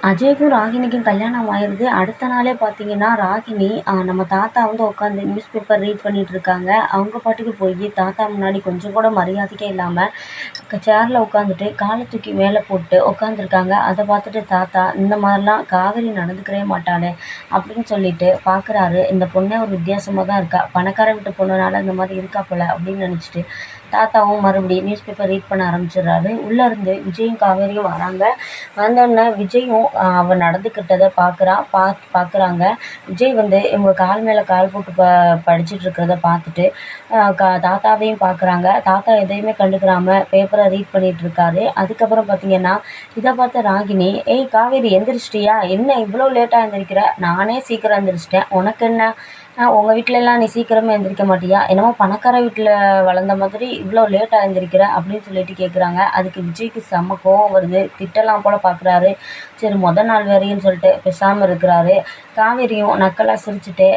அஜய்க்கும் ராகினிக்கும் கல்யாணம் ஆயிருது. அடுத்த நாளே பார்த்தீங்கன்னா, ராகினி நம்ம தாத்தா வந்து உட்காந்து நியூஸ் பேப்பர் ரீட் பண்ணிட்டு இருக்காங்க. அவங்க பாட்டுக்கு போய் தாத்தா முன்னாடி கொஞ்சம் கூட மரியாதையே இல்லாம சேர்ல உட்காந்துட்டு கால தூக்கி மேலே போட்டு உட்காந்துருக்காங்க. அதை பார்த்துட்டு தாத்தா, இந்த மாதிரிலாம் காவேரி நடந்துக்கவே மாட்டாளே அப்படின்னு சொல்லிட்டு பார்க்குறாரு. இந்த பொண்ணே ஒரு வித்தியாசமாக தான் இருக்கா, பணக்கார வீட்டு பொண்ணுனால இந்த மாதிரி இருக்கா போல அப்படின்னு நினச்சிட்டு தாத்தாவும் மறுபடியும் நியூஸ் பேப்பர் ரீட் பண்ண ஆரம்பிச்சிடுறாரு. உள்ளேருந்து விஜயும் காவேரியும் வராங்க. வந்தோடனே விஜயும் அவள் நடந்துக்கிட்டதை பார்க்குறாங்க. விஜய் வந்து இவங்க கால் மேலே கால் போட்டு படிச்சுட்டு இருக்கிறத பார்த்துட்டு தாத்தாவையும் பார்க்குறாங்க. தாத்தா எதையுமே கண்டுக்கிறாம பேப்பரை ரீட் பண்ணிட்டு இருக்காரு. அதுக்கப்புறம் பார்த்தீங்கன்னா, இதை பார்த்த ராகினி, ஏய் காவேரி எந்திரிச்சிட்டியா, என்ன இவ்வளோ லேட்டாக எந்திரிக்கிற, நானே சீக்கிரம் எந்திரிச்சிட்டேன், உனக்கு என்ன, உங்கள் வீட்டிலலாம் நீ சீக்கிரமே எந்திரிக்க மாட்டியா, என்னமோ பணக்கார வீட்டில் வளர்ந்த மாதிரி இவ்வளோ லேட்டாக எழுந்திரிக்கிற அப்படின்னு சொல்லிட்டு கேட்குறாங்க. அதுக்கு விஜய்க்கு செம்ம கோவம் வருது. திட்டலாம் போல் பார்க்குறாரு. சரி மொதல் நாள் வேறையும் சொல்லிட்டு பேசாமல் இருக்கிறாரு. காவேரியும் நக்கலாக சிரிச்சுட்டு,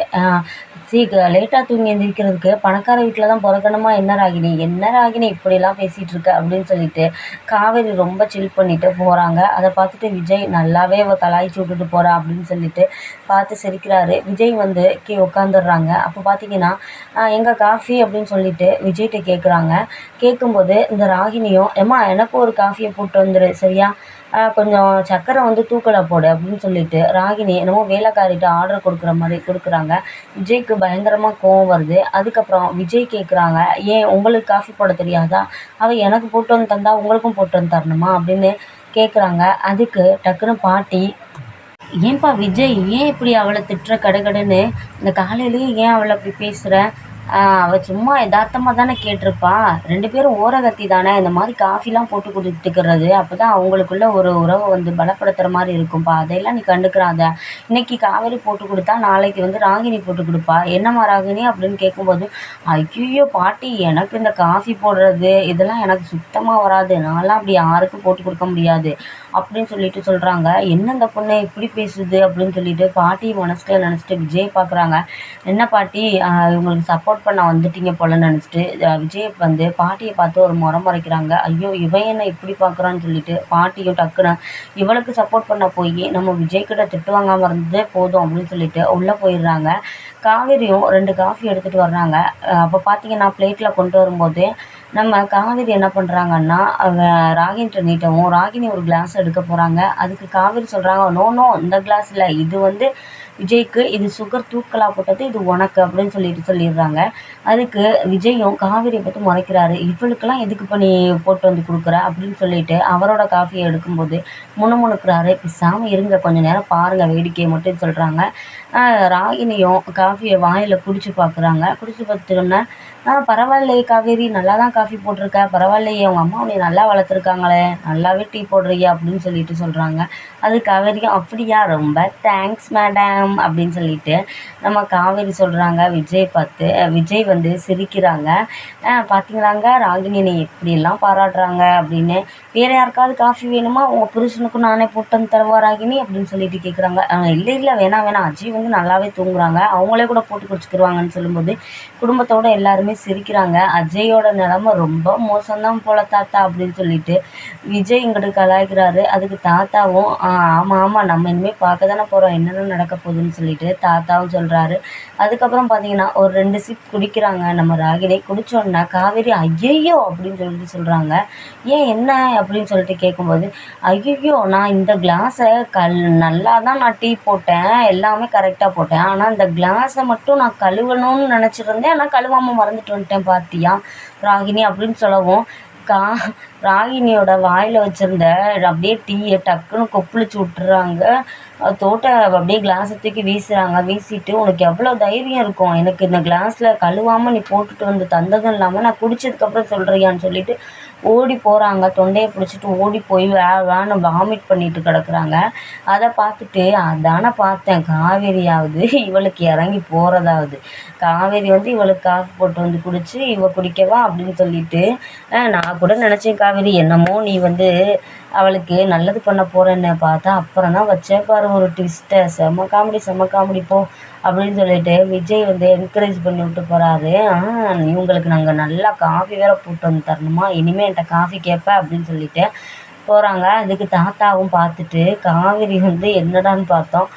லேட்டாக தூங்கி எந்திரிக்கிறதுக்கு பணக்கார வீட்டில் தான் பிறக்கணுமா என்ன ராகினி இப்படிலாம் பேசிகிட்டு இருக்க அப்படின்னு சொல்லிட்டு காவேரி ரொம்ப சில் பண்ணிட்டு போகிறாங்க. அதை பார்த்துட்டு விஜய், நல்லாவே அவள் கலாய்ச்சி விட்டுட்டு போகிறா அப்படின்னு சொல்லிட்டு பார்த்து சிரிக்கிறாரு. விஜய் வந்து உட்காந்துடுறாங்க. அப்போ பார்த்தீங்கன்னா, எங்கள் காஃபி அப்படின்னு சொல்லிட்டு விஜய்கிட்ட கேட்குறாங்க. கேட்கும்போது இந்த ராகினியும், ஏம்மா எனக்கும் ஒரு காஃபியை போட்டு வந்துடு சரியா, கொஞ்சம் சர்க்கரை வந்து தூக்கலை போடு அப்படின்னு சொல்லிட்டு ராகினி என்னமோ வேலைக்காரிட்ட ஆர்டர் கொடுக்குற மாதிரி கொடுக்குறாங்க. விஜய்க்கு பயங்கரமாக கோவம் வருது. அதுக்கப்புறம் விஜய் கேட்குறாங்க, ஏன் உங்களுக்கு காஃபி போட தெரியாதா, அவள் எனக்கு போட்டு வந்து தந்தா உங்களுக்கும் போட்டு வந்து தரணுமா அப்படின்னு கேட்குறாங்க. அதுக்கு டக்குன்னு பாட்டி, ஏன்பா விஜய், ஏன் இப்படி அவளை திட்டுற கடுகடுன்னு, இந்த காலையிலேயே ஏன் அவளை அப்படி பேசுகிற, அவள் சும்மா யதார்த்தமாக தானே கேட்டிருப்பா, 2 பேரும் ஓரகத்தி தானே, இந்த மாதிரி காஃபிலாம் போட்டு கொடுத்துக்கிறது அப்போ தான் அவங்களுக்குள்ள ஒரு உறவை வந்து பலப்படுத்துகிற மாதிரி இருக்கும்ப்பா, அதையெல்லாம் நீ கண்டுக்கிறாத, இன்னைக்கு காவேரி போட்டு கொடுத்தா நாளைக்கு வந்து ராகினி போட்டு கொடுப்பா, என்னம்மா ராகினி அப்படின்னு கேட்கும்போது, ஐயோ பாட்டி, எனக்கு இந்த காஃபி போடுறது இதெல்லாம் எனக்கு சுத்தமாக வராது, நான்லாம் அப்படி யாருக்கும் போட்டு கொடுக்க முடியாது அப்படின்னு சொல்லிட்டு சொல்கிறாங்க. என்ன இந்த பொண்ணு இப்படி பேசுது அப்படின்னு சொல்லிட்டு பாட்டி மனசுல நினச்சிட்டு விஜய் பார்க்குறாங்க. என்ன பாட்டி, இவங்களுக்கு சப்போர்ட் பண்ண வந்துட்டீங்க போல நினச்சிட்டு விஜய் வந்து பாட்டியை பார்த்து ஒரு முறைக்கிறாங்க. ஐயோ இவன் என்ன இப்படி பார்க்குறான்னு சொல்லிட்டு பாட்டியும் டக்குன்னு இவளுக்கு சப்போர்ட் பண்ண போய் நம்ம விஜய்கிட்ட திட்டு வாங்காமல் இருந்ததே போதும் அப்படின்னு சொல்லிட்டு உள்ளே போயிடுறாங்க. காவேரியும் 2 காஃபி எடுத்துகிட்டு வர்றாங்க. அப்போ பார்த்தீங்கன்னா பிளேட்டில் கொண்டு வரும்போது நம்ம காவேரி என்ன பண்ணுறாங்கன்னா, ராகினிட்ட நீட்டவும் ராகினி ஒரு கிளாஸ் எடுக்க போகிறாங்க. அதுக்கு காவேரி சொல்கிறாங்க, நோ இந்த கிளாஸ் இல்லை, இது வந்து விஜய்க்கு, இது சுகர் தூக்கலாக போட்டது, இது உனக்கு அப்படின்னு சொல்லிடுறாங்க. அதுக்கு விஜயும் காவேரியை பார்த்து முறைக்கிறாரு, இவளுக்கெல்லாம் எதுக்கு பண்ணி போட்டு வந்து கொடுக்குற அப்படின்னு சொல்லிட்டு அவரோட காஃபியை எடுக்கும்போது முணுமுணுக்கிறாரு. பேசாமல் இருங்க, கொஞ்சம் நேரம் பாருங்கள் வேடிக்கையை மட்டும் சொல்கிறாங்க. ராகினியும் காஃபியை வாயில் குடிச்சு பார்க்குறாங்க. குடிச்சு பார்த்துட்டோன்னா, பரவாயில்லையே காவேரி, நல்லா தான் காஃபி போட்டிருக்க, பரவாயில்லையே உங்கள் அம்மா உன்னை நல்லா வளர்த்துருக்காங்களே, நல்லாவே டீ போடுறியா அப்படின்னு சொல்லிட்டு சொல்கிறாங்க. அது காவேரியும், அப்படியா, ரொம்ப தேங்க்ஸ் மேடம் அப்படின்னு சொல்லிட்டு நம்ம காவேரி சொல்கிறாங்க விஜய் பார்த்து. விஜய் வந்து சிரிக்கிறாங்க. பார்த்தீங்களாங்க ராகினி நீ எப்படியெல்லாம் பாராட்டுறாங்க அப்படின்னு, வேறு யாருக்காவது காஃபி வேணுமா, உங்கள் புருஷனுக்கும் நானே போட்டு வந்து தருவா ராகினி அப்படின்னு சொல்லிட்டு கேட்குறாங்க. இல்லை வேணாம், அஜய் வந்து நல்லாவே தூங்குறாங்க, அவங்களே கூட போட்டு குடிச்சுக்கிடுவாங்கன்னு சொல்லும்போது குடும்பத்தோடு எல்லாருமே சிரிக்கிறாங்க. அஜயோட நிலமை ரொம்ப மோசம்தான் போல தாத்தா அப்படின்னு சொல்லிட்டு விஜய் இங்கிட்டு கலாய்க்கிறாரு. அதுக்கு தாத்தாவும், ஆமாம் நம்ம இனிமேல் பார்க்க தானே போகிறோம், என்னென்ன நடக்க போகுதுன்னு சொல்லிட்டு தாத்தாவும் சொல்கிறாரு. அதுக்கப்புறம் பார்த்தீங்கன்னா ஒரு 2 சிப் குடிக்கிறாங்க நம்ம ராகினி. குடித்தோன்னா காவேரி ஐயையோ அப்படின்னு சொல்லிட்டு சொல்கிறாங்க. ஏன் என்ன அப்படின்னு சொல்லிட்டு கேட்கும்போது, ஐயையோ நான் இந்த கிளாஸை நல்லா தான் நான் டீ போட்டேன், எல்லாமே கரெக்டாக போட்டேன், ஆனால் இந்த கிளாஸை மட்டும் நான் கழுவணும்னு நினச்சிருந்தேன், ஆனால் கழுவாமல் மறந்துட்டு வந்துட்டேன் பார்த்தியா ராகினி அப்படின்னு சொல்லவும், கா ராகினியோட வாயில் வச்சுருந்த அப்படியே டீயை டக்குன்னு கொப்பளிச்சு விட்டுறாங்க. தோட்ட அப்படியே கிளாஸை தூக்கி வீசுகிறாங்க. வீசிட்டு, உனக்கு எவ்வளோ தைரியம் இருக்கும், எனக்கு இந்த கிளாஸில் கழுவாமல் நீ போட்டுட்டு வந்து தந்ததும் இல்லாமல் நான் குடித்ததுக்கப்புறம் சொல்கிறியான்னு சொல்லிட்டு ஓடி போகிறாங்க. தொண்டையை பிடிச்சிட்டு ஓடி போய் வேன்னு வாமிட் பண்ணிட்டு கிடக்குறாங்க. அதை பார்த்துட்டு, அதானே பார்த்தேன், காவேரியாவது இவளுக்கு இறங்கி போகிறதாவது, காவேரி வந்து இவளுக்கு காஃபி போட்டு வந்து குடிச்சு இவள் குடிக்கவா அப்படின்னு சொல்லிட்டு, நான் கூட நினச்சேன் காவேரி என்னமோ நீ வந்து அவளுக்கு நல்லது பண்ண போகிறேன்னு பார்த்தா அப்புறம் தான் வச்சே பாரு ஒரு ட்விஸ்ட்டை, செம்ம காமெடி போ அப்படின்னு சொல்லிட்டு விஜய் வந்து என்கரேஜ் பண்ணி விட்டு போகிறாரு. இவங்களுக்கு நாங்கள் நல்லா காஃபி வேறு போட்டு வந்து தரணுமா, இனிமேல் என்கிட்ட காஃபி கேட்பேன் அப்படின்னு சொல்லிட்டு போகிறாங்க. அதுக்கு தாத்தாவும் பார்த்துட்டு காவேரி வந்து என்னடான்னு பார்த்தோம்.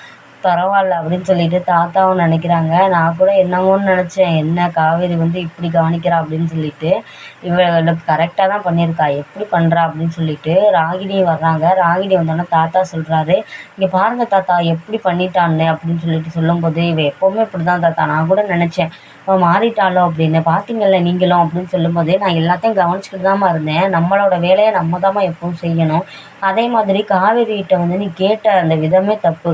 பரவாயில்ல அப்படின்னு சொல்லிட்டு தாத்தாவும் நினைக்கிறாங்க. நான் கூட என்னமோன்னு நினச்சேன். என்ன காவேரி வந்து இப்படி கவனிக்கிறா அப்படின்னு சொல்லிட்டு. இவளுக்கு கரெக்டாக தான் பண்ணியிருக்கா. எப்படி பண்ணுறா அப்படின்னு சொல்லிட்டு ராகினி வர்றாங்க. ராகினி வந்தோடனே தாத்தா சொல்கிறாரு, இங்கே பாருங்க தாத்தா எப்படி பண்ணிட்டான்னு அப்படின்னு சொல்லிட்டு சொல்லும்போது, இவ எப்போவுமே இப்படி தான் தாத்தா, நான் கூட நினச்சேன் அவள் மாறிட்டாளோ அப்படின்னு. பார்த்தீங்கல்ல நீங்களும் அப்படின்னு சொல்லும்போது, நான் எல்லாத்தையும் கவனிச்சுக்கிட்டு தாம்மா இருந்தேன். நம்மளோட வேலையை நம்ம தாம்மா எப்பவும் செய்யணும். அதே மாதிரி காவேரிகிட்ட வந்து நீ கேட்ட அந்த விதமே தப்பு.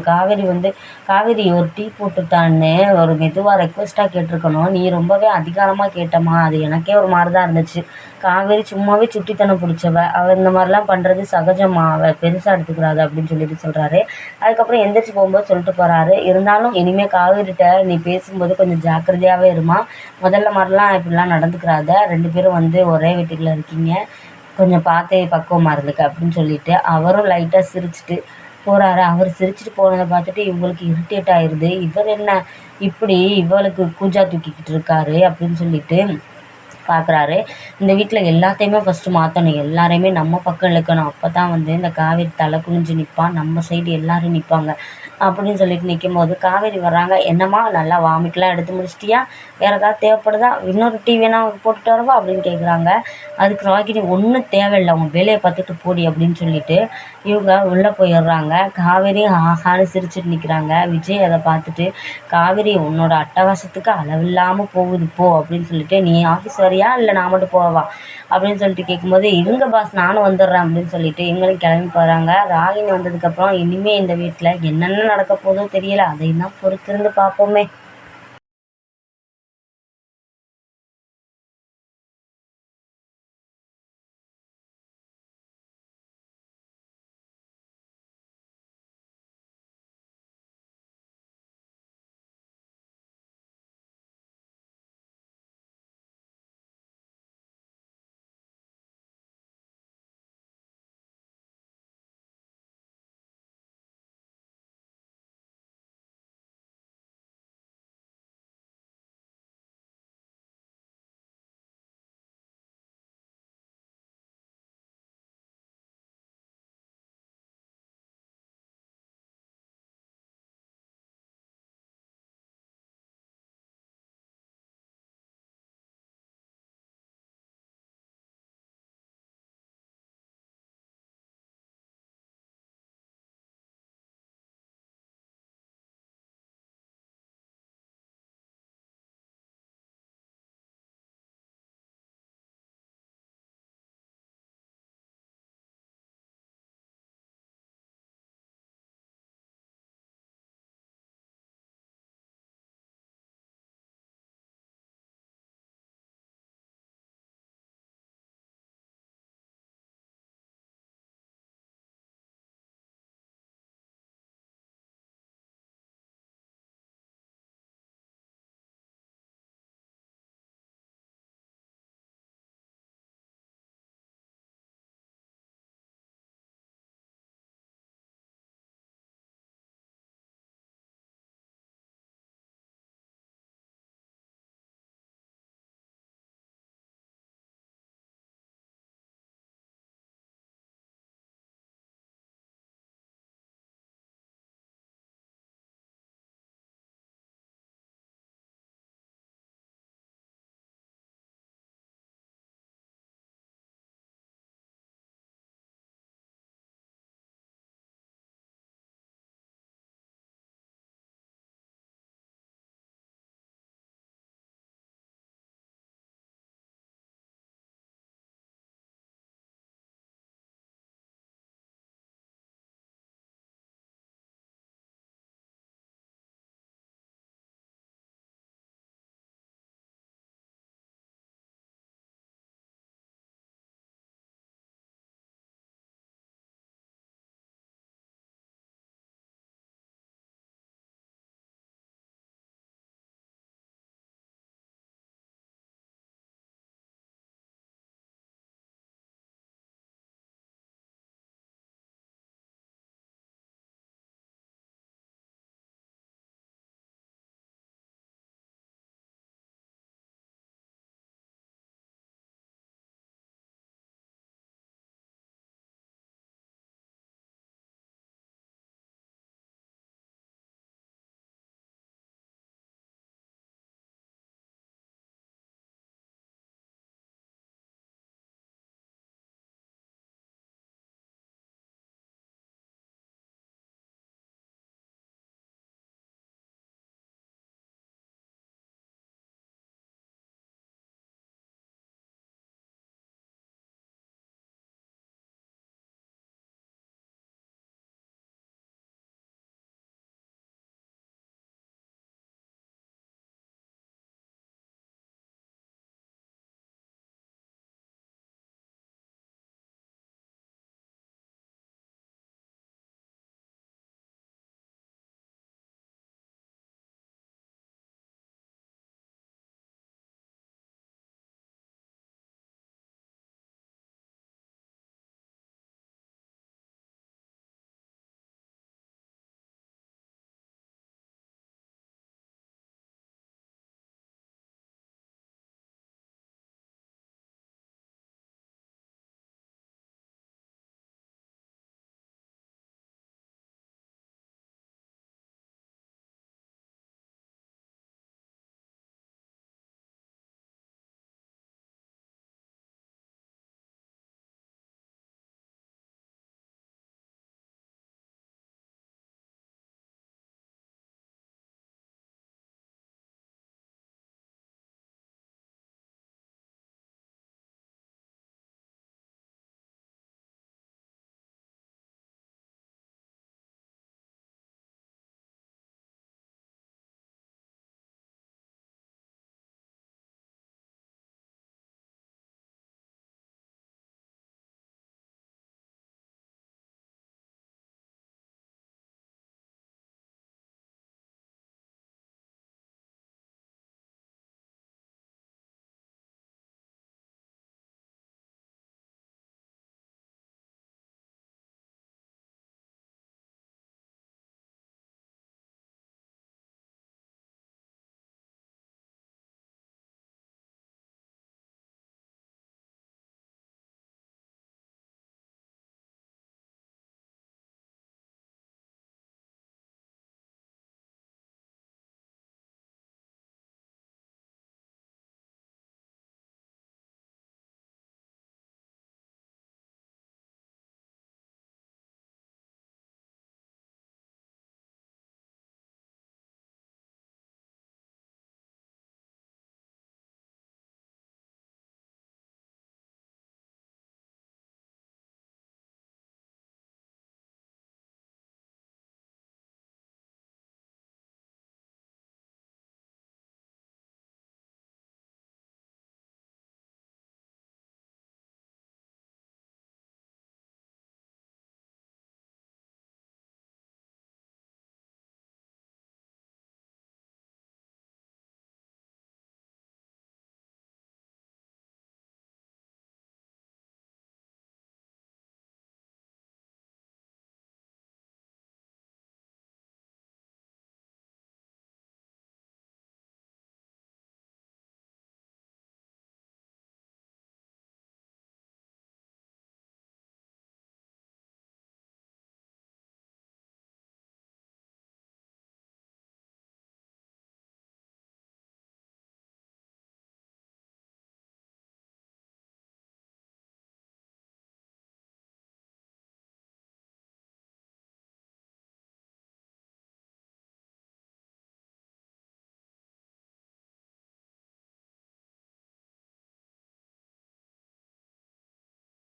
காவேரி ஒரு டீ போட்டுத்தான்னு ஒரு மெதுவாக ரெக்வெஸ்ட்டாக கேட்டிருக்கணும். நீ ரொம்பவே அதிகாரமாக கேட்டம்மா. அது எனக்கே ஒரு மாதிரி தான் இருந்துச்சு. காவேரி சும்மாவே சுட்டித்தனம் பிடிச்சவ. அவள் இந்த மாதிரிலாம் பண்ணுறது சகஜம்மா. அவள் பெருசாக எடுத்துக்கிறாத அப்படின்னு சொல்லிட்டு சொல்கிறாரு. அதுக்கப்புறம் எந்திரிச்சு போகும்போது சொல்லிட்டு போகிறாரு, இருந்தாலும் இனிமேல் காவேரிட்ட நீ பேசும்போது கொஞ்சம் ஜாக்கிரதையாகவே இருமா. முதல்ல மாதிரிலாம் இப்படிலாம் நடந்துக்கிறாத. 2 பேரும் வந்து ஒரே வீட்டுக்குள்ள இருக்கீங்க. கொஞ்சம் பார்த்தே பக்குவமாக இருந்துக்க அப்படின்னு சொல்லிட்டு அவரும் லைட்டாக சிரிச்சுட்டு போகிறாரு. அவர் சிரிச்சுட்டு போனதை பார்த்துட்டு இவங்களுக்கு இரிட்டேட் ஆயிடுது. இவர் என்ன இப்படி இவளுக்கு கூஜா தூக்கிக்கிட்டு இருக்காரு அப்படின்னு சொல்லிட்டு பார்க்குறாரு. இந்த வீட்டில் எல்லாத்தையுமே ஃபஸ்ட்டு மாற்றணும். எல்லாரையுமே நம்ம பக்கம் இழுக்கணும். அப்போ தான் வந்து இந்த காவேரி தலை குனிஞ்சு நிற்பா. நம்ம சைடு எல்லோரும் நிற்பாங்க அப்படின்னு சொல்லிட்டு நிற்கும்போது காவேரி வர்றாங்க. என்னம்மா நல்லா வாமிட்லாம் எடுத்து முடிச்சிட்டியா? வேறு ஏதாவது தேவைப்படுதா? இன்னொரு டீ வேணா போட்டுட்டு வரவா அப்படின்னு கேட்குறாங்க. அதுக்கு ராகினி ஒன்றும் தேவையில்லை, உன் வேலையை பார்த்துட்டு போடி அப்படின்னு சொல்லிட்டு இவங்க உள்ளே போயிடுறாங்க. காவேரி ஆஹான்னு சிரிச்சுட்டு நிற்கிறாங்க. விஜய் அதை பார்த்துட்டு, காவேரி உன்னோட அட்டகாசத்துக்கு அளவில்லாமல் போகுது போ அப்படின்னு சொல்லிட்டு, நீ ஆஃபீஸ் வரியா இல்லை நான் மட்டும் போவா அப்படின்னு சொல்லிட்டு கேட்கும்போது, இருங்க பாஸ் நானும் வந்துடுறேன் அப்படின்னு சொல்லிட்டு இவங்களும் கிளம்பி போகிறாங்க. ராகினி வந்ததுக்கப்புறம் இனிமேல் இந்த வீட்டில் என்னென்ன நடக்க போதோ தெரியல. அதையும் தான் பொறுத்திருந்து பார்ப்போமே.